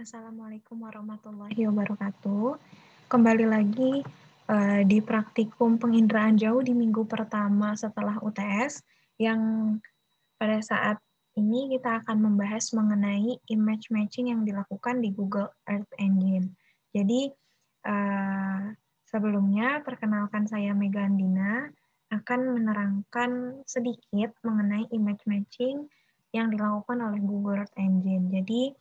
Assalamualaikum warahmatullahi wabarakatuh. Kembali lagi di praktikum penginderaan jauh di minggu pertama setelah UTS, yang pada saat ini kita akan membahas mengenai image matching yang dilakukan di Google Earth Engine. Jadi sebelumnya perkenalkan, saya Mega Andina akan menerangkan sedikit mengenai image matching yang dilakukan oleh Google Earth Engine. Jadi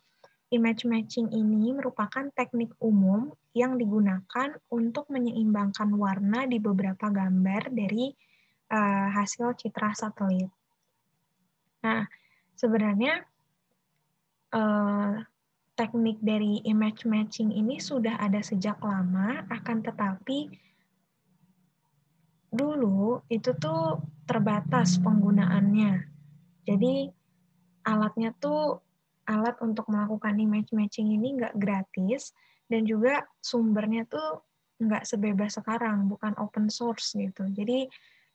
image matching ini merupakan teknik umum yang digunakan untuk menyeimbangkan warna di beberapa gambar dari hasil citra satelit. Nah, sebenarnya teknik dari image matching ini sudah ada sejak lama, akan tetapi dulu itu tuh terbatas penggunaannya. Jadi alatnya tuh alat untuk melakukan image matching ini nggak gratis, dan juga sumbernya tuh nggak sebebas sekarang, bukan open source gitu. Jadi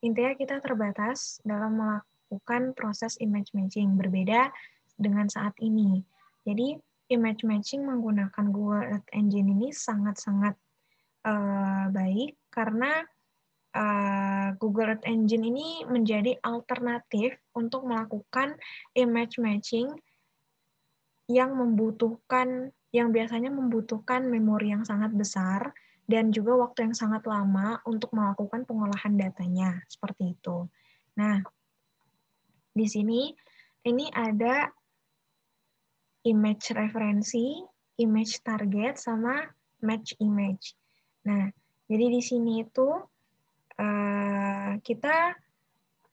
intinya kita terbatas dalam melakukan proses image matching, berbeda dengan saat ini. Jadi image matching menggunakan Google Earth Engine ini sangat-sangat baik, karena Google Earth Engine ini menjadi alternatif untuk melakukan image matching yang biasanya membutuhkan memori yang sangat besar dan juga waktu yang sangat lama untuk melakukan pengolahan datanya, seperti itu. Nah, di sini ini ada image referensi, image target, sama match image. Nah, jadi di sini itu kita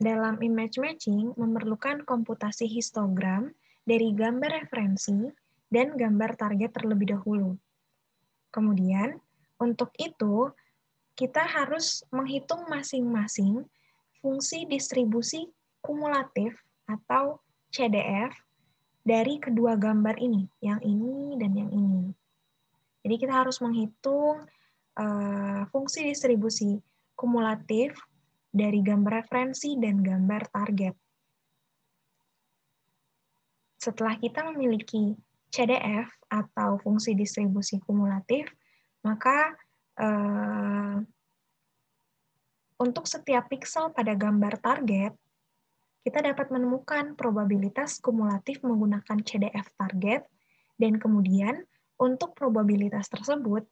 dalam image matching memerlukan komputasi histogram dari gambar referensi dan gambar target terlebih dahulu. Kemudian, untuk itu, kita harus menghitung masing-masing fungsi distribusi kumulatif atau CDF dari kedua gambar ini, yang ini dan yang ini. Jadi kita harus menghitung fungsi distribusi kumulatif dari gambar referensi dan gambar target. Setelah kita memiliki CDF atau fungsi distribusi kumulatif, maka untuk setiap pixel pada gambar target, kita dapat menemukan probabilitas kumulatif menggunakan CDF target, dan kemudian untuk probabilitas tersebut,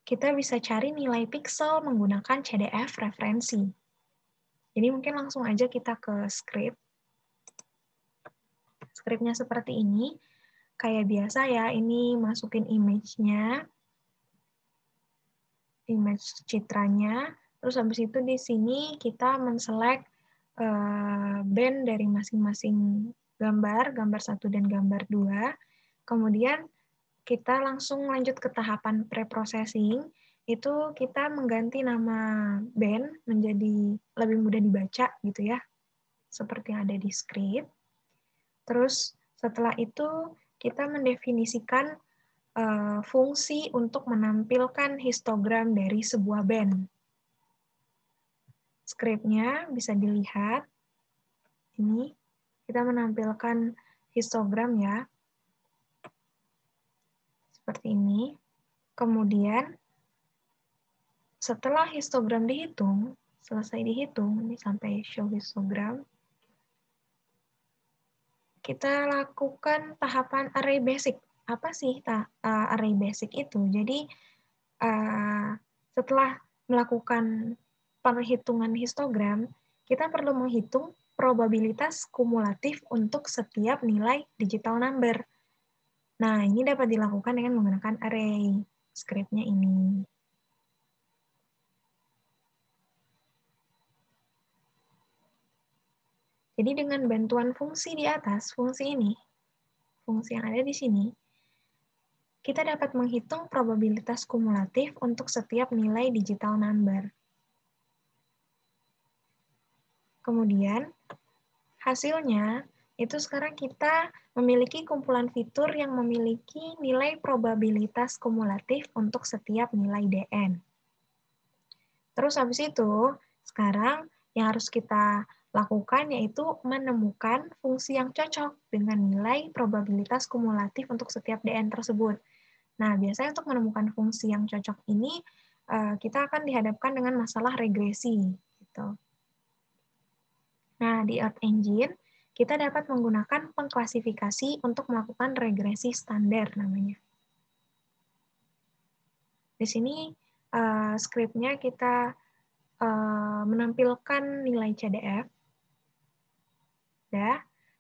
kita bisa cari nilai pixel menggunakan CDF referensi. Jadi mungkin langsung aja kita ke script. Scriptnya seperti ini. Kayak biasa ya, ini masukin image-nya, image citranya, terus habis itu di sini kita men-select band dari masing-masing gambar 1 dan gambar 2, kemudian kita langsung lanjut ke tahapan pre-processing, itu kita mengganti nama band menjadi lebih mudah dibaca gitu ya, seperti yang ada di script. Terus setelah itu kita mendefinisikan fungsi untuk menampilkan histogram dari sebuah band. Script-nya bisa dilihat. Ini kita menampilkan histogram ya. Seperti ini. Kemudian setelah histogram dihitung, selesai dihitung, ini sampai show histogram, kita lakukan tahapan array basic. Apa sih array basic itu? Jadi setelah melakukan perhitungan histogram, kita perlu menghitung probabilitas kumulatif untuk setiap nilai digital number. Nah, ini dapat dilakukan dengan menggunakan array. Script-nya ini. Jadi dengan bantuan fungsi di atas, fungsi ini, fungsi yang ada di sini, kita dapat menghitung probabilitas kumulatif untuk setiap nilai digital number. Kemudian, hasilnya, itu sekarang kita memiliki kumpulan fitur yang memiliki nilai probabilitas kumulatif untuk setiap nilai DN. Terus habis itu, sekarang yang harus kita lakukan yaitu menemukan fungsi yang cocok dengan nilai probabilitas kumulatif untuk setiap DN tersebut. Nah, biasanya untuk menemukan fungsi yang cocok ini, kita akan dihadapkan dengan masalah regresi. Gitu. Nah, di Earth Engine, kita dapat menggunakan pengklasifikasi untuk melakukan regresi standar namanya. Di sini skripnya kita menampilkan nilai CDF.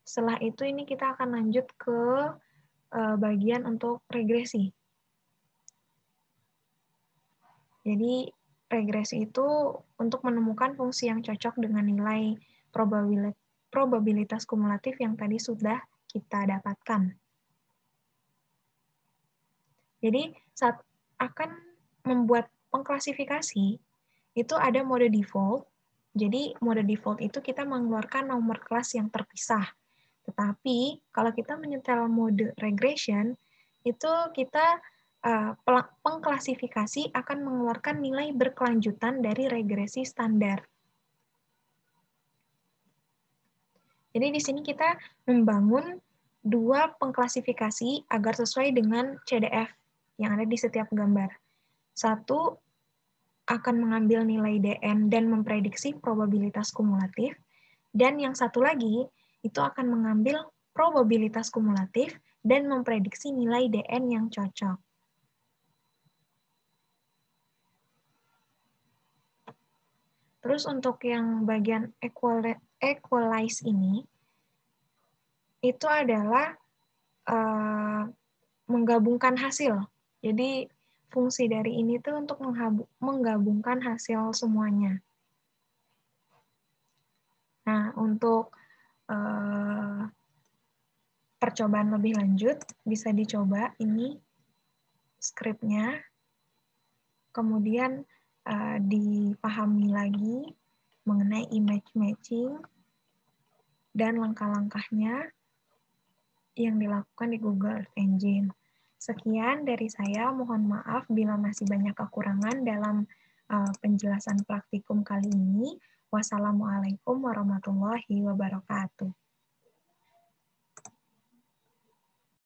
Setelah itu ini kita akan lanjut ke bagian untuk regresi. Jadi regresi itu untuk menemukan fungsi yang cocok dengan nilai probabilitas kumulatif yang tadi sudah kita dapatkan. Jadi saat akan membuat pengklasifikasi, itu ada mode default. Jadi mode default itu kita mengeluarkan nomor kelas yang terpisah. Tetapi kalau kita menyetel mode regression, itu kita pengklasifikasi akan mengeluarkan nilai berkelanjutan dari regresi standar. Jadi di sini kita membangun dua pengklasifikasi agar sesuai dengan CDF yang ada di setiap gambar. Satu akan mengambil nilai DN dan memprediksi probabilitas kumulatif, dan yang satu lagi itu akan mengambil probabilitas kumulatif dan memprediksi nilai DN yang cocok. Terus untuk yang bagian equalize ini, itu adalah menggabungkan hasil. Jadi fungsi dari ini tuh untuk menggabungkan hasil semuanya. Nah, untuk percobaan lebih lanjut, bisa dicoba ini skripnya, kemudian dipahami lagi mengenai image matching dan langkah-langkahnya yang dilakukan di Google Earth Engine. Sekian dari saya, mohon maaf bila masih banyak kekurangan dalam penjelasan praktikum kali ini. Wassalamualaikum warahmatullahi wabarakatuh.